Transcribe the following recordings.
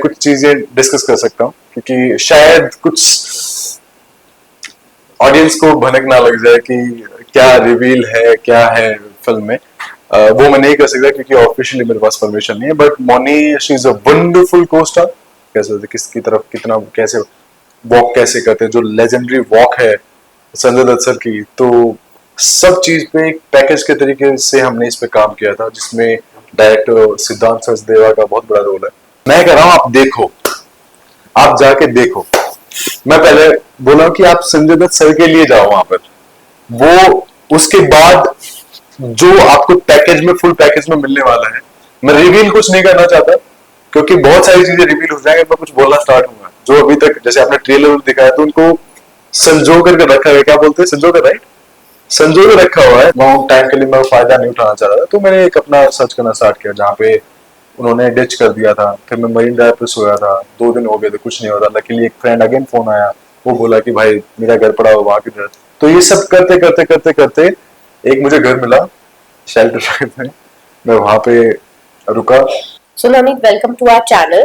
कुछ चीजें डिस्कस कर सकता हूँ, क्योंकि शायद कुछ ऑडियंस को भनक ना लग जाए कि क्या रिवील है क्या है फिल्म में। वो मैं नहीं कर सकता क्योंकि ऑफिशियली मेरे पास परमिशन नहीं है। But Mouni, she is a wonderful co-star. कैसे किसकी तरफ कितना कैसे वॉक कैसे करते हैं, जो लेजेंडरी वॉक है संजय दत्त सर की, तो सब चीज पे एक पैकेज के तरीके से हमने इस पे काम किया था, जिसमें डायरेक्टर सिद्धांत सचदेवा का बहुत बड़ा रोल है। मैं कह रहा हूँ आप देखो, आप जाके देखो। मैं पहले बोला कि आप संजय दत्त सर के लिए जाओ वहां पर, वो उसके बाद जो आपको पैकेज में फुल पैकेज में मिलने वाला है। मैं रिवील कुछ नहीं करना चाहता क्योंकि बहुत सारी चीजें रिवील हो जाएंगे, मैं कुछ बोलना स्टार्ट होगा जो अभी तक, जैसे आपने ट्रेलर दिखाया तो उनको संजो करके रखा है, क्या बोलते हैं संजो कर, राइट, संजो के रखा हुआ है। लॉन्ग टाइम के लिए मैं फायदा नहीं उठाना चाह रहा था, तो मैंने एक अपना सर्च करना स्टार्ट किया जहाँ पे उन्होंने डिच कर दिया था। फिर मैं मरीन ड्राइव पे सोया था, 2 दिन हो गए थे, कुछ नहीं हो रहा। लकीली एक फ्रेंड अगेन फोन आया, वो बोला कि भाई मेरा घर पड़ा हुआ वहां की तरह। तो ये सब करते करते करते करते एक मुझे घर मिला शेल्टर में, मैं वहां पे रुका। So Navneet, welcome to our channel.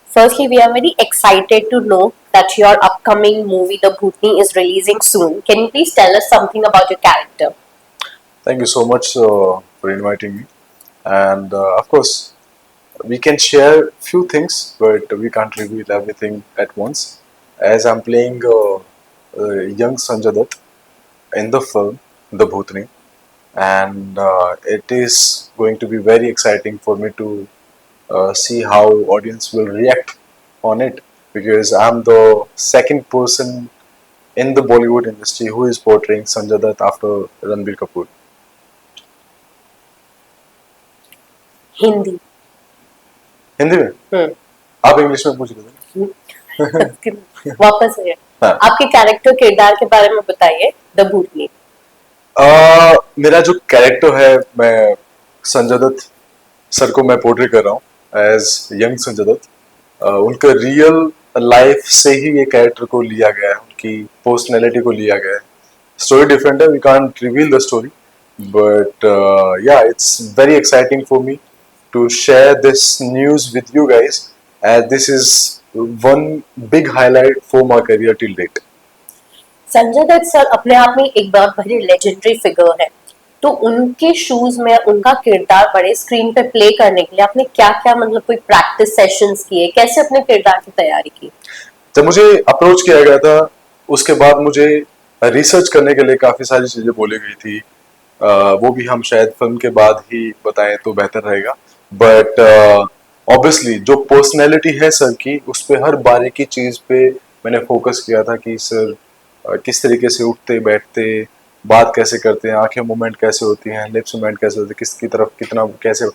Firstly, we are very excited to know that your upcoming movie, The Bhutni, is releasing soon. Can you please tell us something about your character? Thank you so much for inviting me. And of course, we can share few things, but we can't reveal everything at once. As I'm playing young Sanjay Dutt in the film The Bhutni, and it is going to be very exciting for me to see how audience will react on it, because I'm the second person in the Bollywood industry who is portraying Sanjay Dutt after Ranbir Kapoor. Hindi. Hindi में आप English में पूछ रहे थे। वापस से हाँ। आपके कैरेक्टर किरदार के बारे में बताइए, द भूतनी। मेरा जो कैरेक्टर है, मैं संजय दत्त सर को मैं पोर्ट्रे कर रहा हूँ एज यंग संजय दत्त। उनका रियल लाइफ से ही ये कैरेक्टर को लिया गया है, उनकी पर्सनैलिटी को लिया गया है। स्टोरी डिफरेंट है, we can't reveal the story, but yeah it's very exciting for me to share this news with you guys, as this is one big highlight for my career till date. Sanjay Dutt sir अपने आप में एक बहुत बड़ी legendary figure है, तो उनके shoes में उनका किरदार बड़े स्क्रीन पे प्ले करने के लिए आपने क्या क्या मतलब कोई प्रैक्टिस सेशंस किए, कैसे अपने किरदार की तैयारी की? जब मुझे अप्रोच किया गया था उसके बाद मुझे रिसर्च करने के लिए काफी सारी चीजें बोली गई थी। वो भी हम शायद फिल्म के बाद ही बताएं तो बेहतर रहेगा, बट ऑब्वियसली जो पर्सनैलिटी है सर की, उस पर हर बारीकी चीज पे मैंने फोकस किया था कि सर किस तरीके से उठते बैठते, बात कैसे करते हैं, आंखें मूवमेंट कैसे होती हैं, लिप्स मूवमेंट कैसे होते हैं, किसकी तरफ कितना कैसे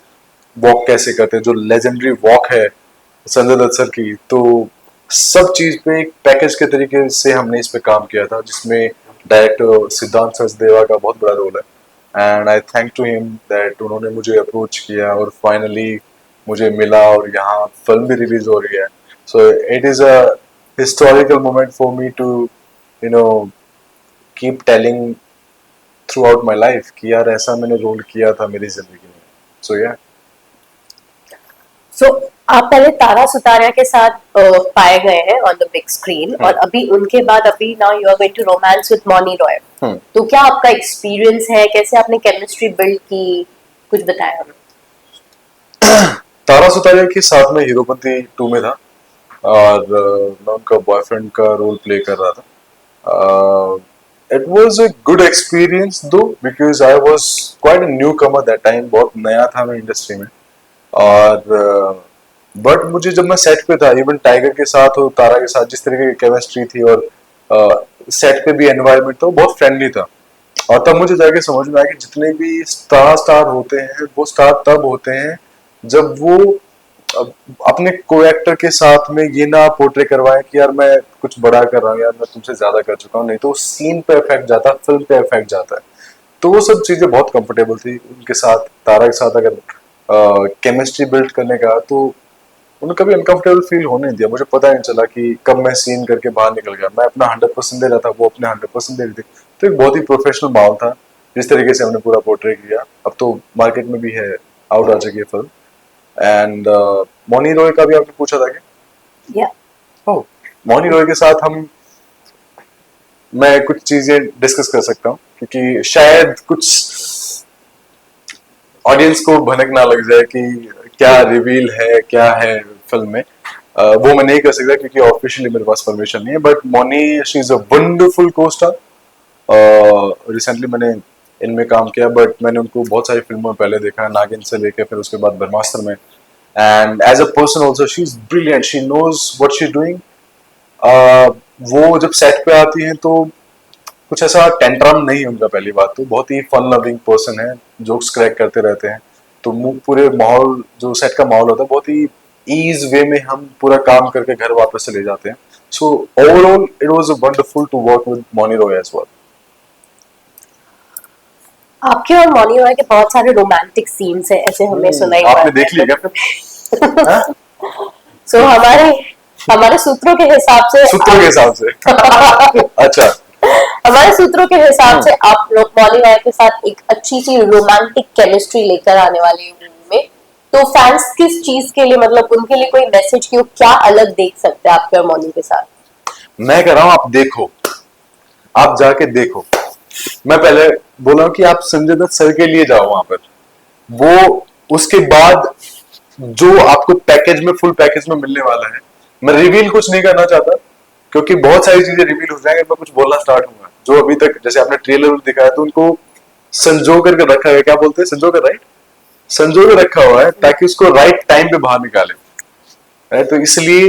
वॉक कैसे करते हैं, जो लेजेंडरी वॉक है संजय दत्त सर की। तो सब चीज पे एक पैकेज के तरीके से हमने इस पे काम किया था, जिसमें डायरेक्टर सिद्धांत सचदेवा का बहुत बड़ा रोल है। And I thank to him that उन्होंने मुझे अप्रोच किया और फाइनली मुझे मिला और यहाँ फिल्म भी रिलीज हो रही है। So it is a historical moment for me to you know keep telling throughout my life कि यार ऐसा मैंने रोल किया था मेरी जिंदगी में। सो या सो आप पहले तारा सुतारिया के साथ पाए गए हैं ऑन द बिग स्क्रीन, और अभी उनके बाद अभी now you are going to romance with Mouni Roy. तो क्या आपका एक्सपीरियंस है, कैसे आपने केमिस्ट्री बिल्ड की, कुछ बताया हमें। तारा सुतारिया के साथ में हीरोपंती 2 में था और मैं उनका बॉयफ्रेंड का रोल प्ले कर रहा था। It was a good experience though, because I was quite a newcomer that time, बहुत नया था मैं इंडस्ट्री में। और बट मुझे जब मैं सेट पे था, इवन टाइगर के साथ और तारा के साथ जिस तरीके की केमिस्ट्री थी और सेट पे भी एनवायरनमेंट था, वो बहुत फ्रेंडली था। और तब मुझे जाके समझ में आया कि जितने भी स्टार होते हैं वो स्टार तब होते हैं जब वो अपने को एक्टर के साथ में ये ना पोर्ट्रे करवाएं कि यार मैं कुछ बड़ा कर रहा हूँ, यार मैं तुमसे ज्यादा कर चुका हूँ, नहीं तो सीन पे इफेक्ट जाता है, फिल्म पे इफेक्ट जाता है। तो वो सब चीजें बहुत कंफर्टेबल थी उनके साथ। तारा के साथ अगर केमिस्ट्री बिल्ड करने का, तो उन्हें कभी अनकंफर्टेबल फील होने नहीं दिया। मुझे पता नहीं चला कि कब मैं सीन करके बाहर निकल गया। मैं अपना 100% दे रहा था, वो अपने 100% दे रही थी। तो एक बहुत ही प्रोफेशनल माहौल था जिस तरीके से हमने पूरा पोर्ट्रे किया। अब तो मार्केट में भी है, आउट आ चुकी है फिल्म। एंड मौनी रॉय का भी आपने पूछा था क्या? या ओह, मौनी रॉय के साथ मैं कुछ चीजें डिस्कस कर सकता हूँ क्योंकि शायद कुछ ऑडियंस को भनक ना लग जाए कि क्या रिवील है क्या है फिल्म में। वो मैं नहीं कर सकता क्योंकि ऑफिशियली मेरे पास परमिशन नहीं है, but Mouni she is a wonderful co-star. Recently मैंने इनमें काम किया, बट मैंने उनको बहुत सारी फिल्मों में पहले देखा है, नागिन से लेकर फिर उसके बाद ब्रह्मास्त्र में। And as a person also she is brilliant, she knows what she is doing. वो जब सेट पे आती हैं तो कुछ ऐसा टेंट्रम नहीं है उनका। पहली बात तो बहुत ही फन लविंग पर्सन है, जोक्स क्रैक करते रहते हैं। तो पूरे माहौल, जो सेट का माहौल होता है, बहुत ही ईज वे में हम पूरा काम करके घर वापस चले जाते हैं। So overall it was wonderful to work with Mouni Roy as well. आपके और मौनी रॉय के बहुत सारे रोमांटिक सीन्स है, ऐसे हमने सुनाई आपने देख लिया क्या फिर? हाँ? सो हमारे हमारे सूत्रों के हिसाब से सूत्रों के हिसाब से अच्छा। हमारे सूत्रों के हिसाब से आप लोग मौनी रॉय के साथ एक अच्छी सी रोमांटिक केमिस्ट्री लेकर आने वाले हैं मूवी में। तो फैंस किस चीज के लिए, मतलब उनके लिए कोई मैसेज की वो क्या अलग देख सकते हैं आपके और मौनी के साथ? मैं कह रहा हूं आप देखो, आप जाके देखो। मैं पहले बोला कि आप संजय दत्त सर के लिए जाओ वहां पर, वो उसके बाद जो आपको पैकेज में, फुल पैकेज में मिलने वाला है। मैं रिवील कुछ नहीं करना चाहता क्योंकि बहुत सारी चीजें रिवील हो जाएंगे, मैं कुछ बोलना स्टार्ट होगा जो अभी तक, जैसे आपने ट्रेलर दिखाया तो उनको संजो करके रखा है, क्या बोलते हैं, संजो कर, राइट, संजो के रखा हुआ है ताकि उसको राइट टाइम पे बाहर निकाले। राइट, तो इसलिए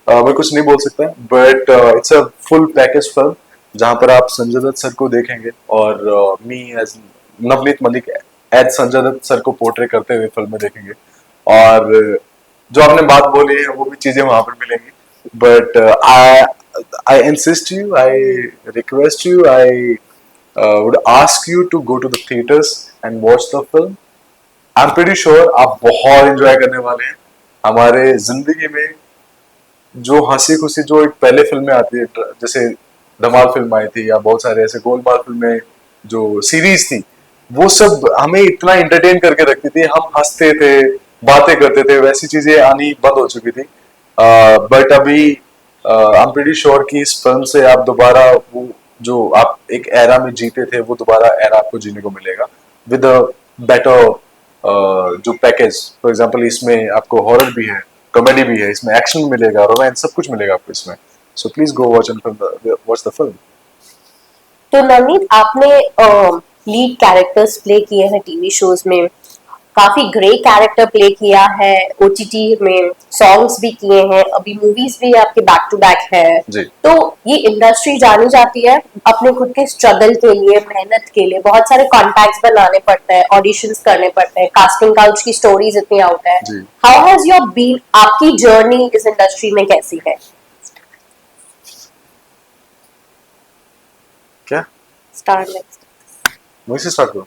मैं कुछ नहीं बोल सकता, but it's a full package film जहां पर आप संजय दत्त सर को देखेंगे और me as Navneet Malik as Sanjay Dutt sir को पोर्ट्रे करते हुए फिल्म में देखेंगे। और जो आपने बात बोली है वो भी चीजें वहां पर मिलेंगी, but I insist you, I request you, I would ask you to go to the theatres and watch the film. I am pretty sure आप बहुत एंजॉय करने वाले हैं। हमारे जिंदगी में जो हंसी खुशी जो एक पहले फिल्में आती है, जैसे धमाल फिल्म आई थी या बहुत सारे ऐसे गोलमाल फिल्में जो सीरीज थी, वो सब हमें इतना एंटरटेन करके रखती थी, हम हंसते थे, बातें करते थे, वैसी चीजें आनी बंद हो चुकी थी। बट अभी आई एम प्रीटी श्योर कि इस फिल्म से आप दोबारा वो जो आप एक एरा में जीते थे, वो दोबारा एरा आपको जीने को मिलेगा विद अ बेटर जो पैकेज। फॉर एग्जांपल इसमें आपको हॉरर भी है, कॉमेडी भी है, इसमें एक्शन मिलेगा, रोमांस, सब कुछ मिलेगा आपको इसमें। So please go watch and watch the film. तो नवनीत, आपने लीड कैरेक्टर्स प्ले किए हैं टीवी शोज में, काफी ग्रेट कैरेक्टर प्ले किया है, ओटीटी में सॉन्ग्स भी किए हैं, अभी मूवीज भी आपके बैक टू बैक है। जी। तो ये इंडस्ट्री जानी जाती है अपने खुद के स्ट्रगल के लिए, मेहनत के लिए, बहुत सारे कॉन्टैक्ट्स बनाने पड़ते हैं, ऑडिशंस करने पड़ते हैं, कास्टिंग काउच की स्टोरीज इतनी आउट है। जी। हाउ हैज योर बीन, आपकी जर्नी इस इंडस्ट्री में कैसी है? क्या स्टार्ट नेक्स्ट। वहीं से स्टार्ट करो,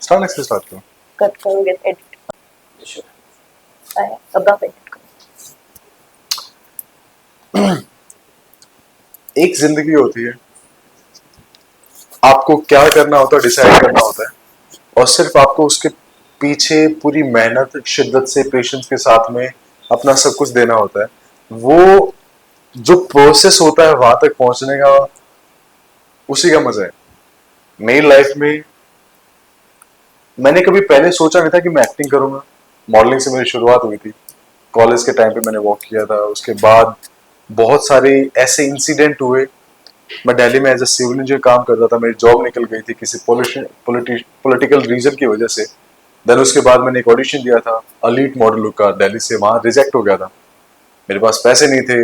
स्टार्ट नेक्स्ट से स्टार्ट करो। कट करोगे एडिट अब एडिट। एक जिंदगी होती है, आपको क्या करना होता है डिसाइड करना होता है, और सिर्फ आपको उसके पीछे पूरी मेहनत, शिद्दत से, पेशेंस के साथ में अपना सब कुछ देना होता है। वो जो प्रोसेस होता है वहां तक पहुंचने का, उसी का मजा है। मेरी लाइफ में मैंने कभी पहले सोचा नहीं था कि मैं एक्टिंग करूंगा। मॉडलिंग से मेरी शुरुआत हुई थी, कॉलेज के टाइम पे मैंने वॉक किया था। उसके बाद बहुत सारे ऐसे इंसिडेंट हुए। मैं दिल्ली में एज ए सिविल इंजीनियर काम करता था, मेरी जॉब निकल गई थी किसी पॉलिटिकल रीजन की वजह से। देन उसके बाद मैंने एक ऑडिशन दिया था अलीट मॉडल लुक का दिल्ली से, वहां रिजेक्ट हो गया था, मेरे पास पैसे नहीं थे।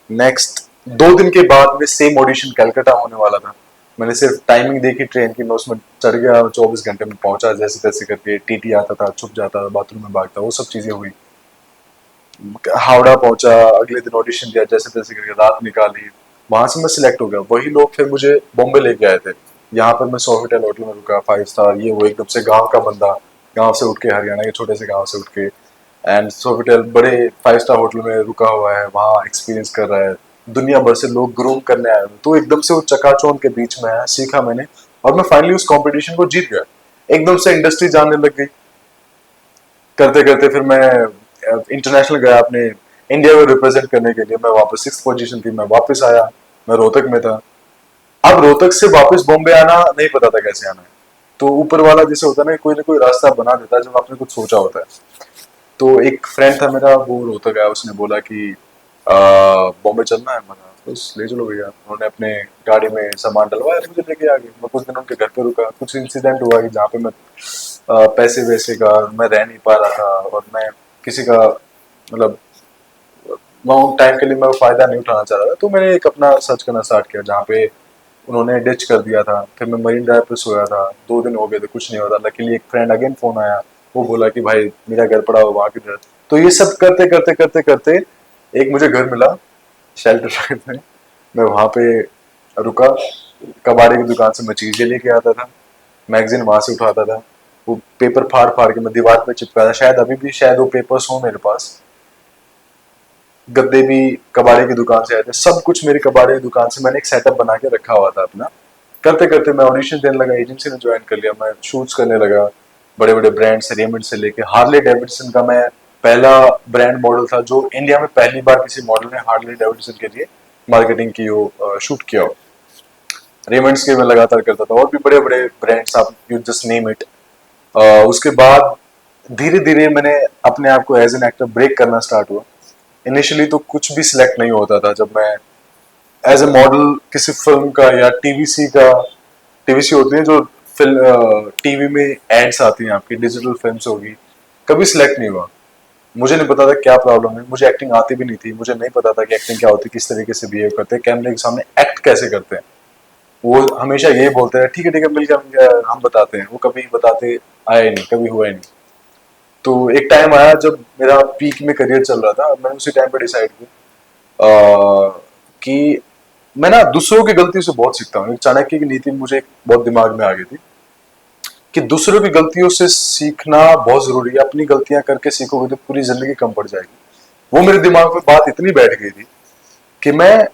नेक्स्ट 2 दिन के बाद में सेम ऑडिशन कलकत्ता होने वाला था। मैंने सिर्फ टाइमिंग देखी ट्रेन की, मैं उसमें चढ़ गया, 24 घंटे में पहुंचा जैसे तैसे करके। टीटी आता था, छुप जाता था, बाथरूम में भागता, वो सब चीजें हुई। हावड़ा पहुंचा, अगले दिन ऑडिशन दिया, जैसे तैसे करके रात निकाली, वहां से मैं सिलेक्ट हो गया। वही लोग फिर मुझे बॉम्बे लेके आए थे। यहाँ पर मैं सोफिटेल होटल में रुका, 5 स्टार, ये वो, एकदम से गांव का बंदा, गांव से उठ के, हरियाणा के छोटे से गांव से उठ के, एंड सोफिटेल बड़े 5 स्टार होटल में रुका हुआ है, वहाँ एक्सपीरियंस कर रहा है। दुनिया भर से लोग ग्रूम करने आए हुए, तो एकदम से वो चकाचौंध के बीच में आया, सीखा मैंने, और मैं फाइनली उस कंपटीशन को जीत गया। एकदम से इंडस्ट्री जानने लग गई। करते करते फिर मैं इंटरनेशनल गया, अपने इंडिया को रिप्रेजेंट करने के लिए। मैं वापस 6th पोजीशन थी, मैं वापस आया, मैं रोहतक में था। अब रोहतक से वापस बॉम्बे आना नहीं पता था कैसे आना है, तो ऊपर वाला जैसे होता है ना कोई रास्ता बना देता है जब आपने कुछ सोचा होता है। तो एक फ्रेंड था मेरा, वो रोहतक आया, उसने बोला कि बॉम्बे चलना है। मैंने बस ले चलो भैया। उन्होंने अपने गाड़ी में सामान डलवाया, मुझे लेके आ गए। मैं कुछ दिन उनके घर पे रुका। कुछ इंसिडेंट हुआ कि जहाँ पे मैं पैसे वैसे का मैं रह नहीं पा रहा था, और मैं किसी का मतलब लॉन्ग टाइम के लिए मैं फायदा नहीं उठाना चाह रहा था। तो मैंने एक अपना सर्च करना स्टार्ट किया जहाँ पे उन्होंने डिच कर दिया था। फिर मैं मरीन ड्राइव पे सोया था, 2 दिन हो गए थे, कुछ नहीं होता। लकीली एक फ्रेंड अगेन फोन आया, वो बोला कि भाई मेरा घर पड़ा हो वहाँ किधर। तो ये सब करते करते करते करते एक मुझे घर मिला शेल्टर ड्राइव में। मैं वहाँ पे रुका, कबाड़े की दुकान से मैं चीजें लेके आता था, मैगजीन वहां से उठाता था। वो पेपर फाड़ फाड़ के मैं दीवार पे चिपका था, शायद अभी भी शायद वो पेपर्स हो मेरे पास। गद्दे भी कबाड़े की दुकान से आए थे, सब कुछ मेरी कबाड़े की दुकान से मैंने एक सेटअप बना के रखा हुआ था अपना। करते करते मैं ऑडिशन देने लगा, एजेंसी ने ज्वाइन कर लिया, मैं शूट्स करने लगा बड़े बड़े ब्रांड से, रेमंड से लेके हार्ले डेविडसन का मैं पहला ब्रांड मॉडल था जो इंडिया में पहली बार किसी मॉडल ने हार्ले डेविडसन के लिए मार्केटिंग की हो, शूट किया हो। रेमंड्स के मैं लगातार करता था, और भी बड़े बड़े ब्रांड्स, आप यू जस्ट नेम इट। उसके बाद धीरे धीरे मैंने अपने आप को एज एन एक्टर ब्रेक करना स्टार्ट हुआ। इनिशियली तो कुछ भी सिलेक्ट नहीं होता था। जब मैं एज ए मॉडल किसी फिल्म का या टीवीसी का, टीवीसी होती है जो फिल्म टीवी में एड्स आती हैं आपकी, डिजिटल फिल्म्स होगी, कभी सिलेक्ट नहीं हुआ। मुझे नहीं पता था क्या प्रॉब्लम है, मुझे एक्टिंग आती भी नहीं थी, मुझे नहीं पता था कि एक्टिंग क्या होती है, किस तरीके से बिहेव करते हैं, कैमरे के सामने एक्ट कैसे करते हैं। वो हमेशा यही बोलते हैं ठीक है मिल गया हम बताते हैं, वो कभी बताते आया ही नहीं, कभी हुआ ही नहीं। तो एक टाइम आया जब मेरा पीक में करियर चल रहा था, मैंने उसी टाइम पे डिसाइड किया कि मैं ना दूसरों की गलती से बहुत सीखता हूँ। चाणक्य की नीति मुझे बहुत दिमाग में आ गई थी कि दूसरों की गलतियों से सीखना बहुत जरूरी है। अपनी गलतियां करके सीखोगे तो पूरी जिंदगी कम पड़ जाएगी। वो मेरे दिमाग में बात इतनी बैठ गई थी कि मैं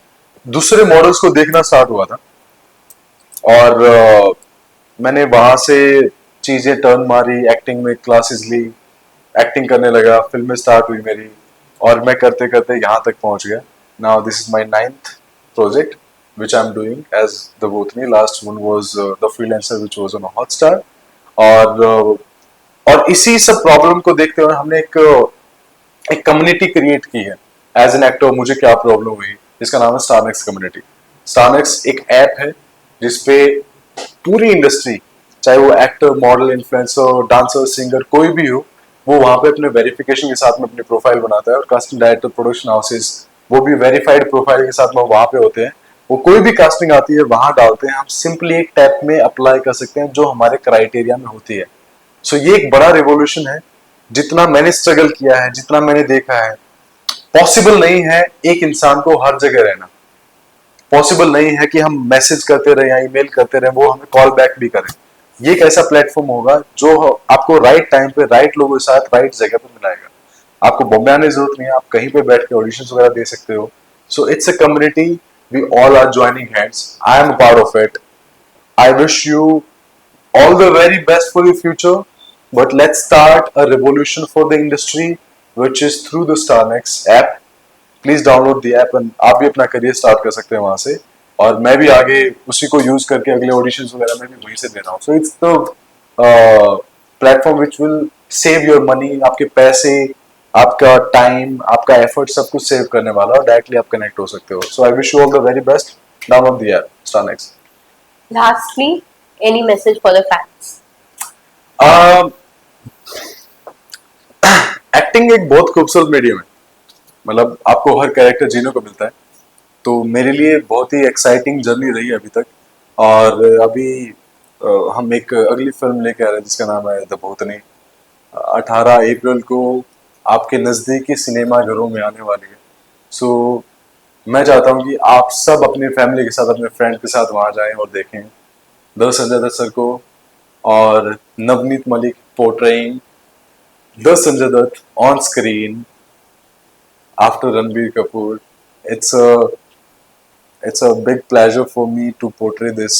दूसरे मॉडल्स को देखना स्टार्ट हुआ था, और मैंने वहां से चीजें टर्न मारी, एक्टिंग में क्लासेस ली, एक्टिंग करने लगा, फिल्में स्टार्ट हुई मेरी, और मैं करते करते यहाँ तक पहुंच गया। Now this is my 9th project which I'm doing as the Botany. Last one was the Freelancer, which was on a Hotstar. और इसी सब प्रॉब्लम को देखते हुए हमने एक कम्युनिटी क्रिएट की है एज एन एक्टर। मुझे क्या प्रॉब्लम हुई, जिसका नाम है स्टारनेक्स कम्युनिटी। स्टारनेक्स एक ऐप है जिसपे पूरी इंडस्ट्री, चाहे वो actor, model, influencer, dancer, singer, कोई भी हो, वो वहां पे अपने वेरिफिकेशन के साथ में अपनी प्रोफाइल बनाता है। और कास्टिंग डायरेक्टर, प्रोडक्शन हाउसेस, वो भी वेरीफाइड प्रोफाइल के साथ में वहां पे होते हैं। वो कोई भी कास्टिंग आती है वहां डालते हैं, हम सिंपली एक टैप में अप्लाई कर सकते हैं जो हमारे क्राइटेरिया में होती है। सो ये एक बड़ा रिवोल्यूशन है। जितना मैंने स्ट्रगल किया है, जितना मैंने देखा है, पॉसिबल नहीं है एक इंसान को हर जगह रहना। पॉसिबल नहीं है कि हम मैसेज करते रहे या ईमेल करते रहे, वो हमें कॉल बैक भी करें। ये एक ऐसा प्लेटफॉर्म होगा जो आपको राइट टाइम पे राइट लोगों के साथ राइट जगह पे मिलाएगा। आपको बॉम्बे आने की जरूरत नहीं है, आप कहीं पे बैठ के ऑडिशंस वगैरह दे सकते हो। So it's a community, we all are joining hands, I am a part of it. I wish you all the very best for your future. But let's start a revolution for the industry, which is through the Starnex app. Please download the app and आप भी अपना career start कर सकते हैं वहां से। और मैं भी आगे उसी को यूज करके अगले ऑडिशंस वगैरह में भी वहीं से दे रहा हूँ। So it's the platform which will save your money, आपके पैसे, आपका टाइम, आपका एफर्ट, सब कुछ सेव करने वाला, और डायरेक्टली आप कनेक्ट हो सकते हो। So I wish you all the very best. Download the app Starnex. Lastly, any message for the fans? Acting एक बहुत खूबसूरत मीडियम है, मतलब आपको हर कैरेक्टर जीने को मिलता है। तो मेरे लिए बहुत ही एक्साइटिंग जर्नी रही अभी तक। और अभी हम एक अगली फिल्म लेके आ रहे हैं जिसका नाम है द भूतनी। 18 अप्रैल को आपके नज़दीकी सिनेमा घरों में आने वाली है। सो मैं चाहता हूँ कि आप सब अपनी फैमिली के साथ, अपने फ्रेंड के साथ वहाँ जाएं और देखें द संजय दत्त सर को, और Navneet Malik portraying the Sanjay Dutt on screen after Ranbir Kapoor. It's a it's a big pleasure for me to portray this.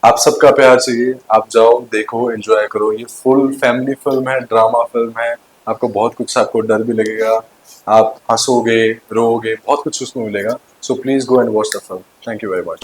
आप सबका प्यार चाहिए, आप जाओ, देखो, एंजॉय करो। ये फुल फैमिली फिल्म है, ड्रामा फिल्म है, आपको बहुत कुछ, आपको डर भी लगेगा, आप हंसोगे, रोओगे, बहुत कुछ उसमें मिलेगा. So please go and watch the film. Thank you very much.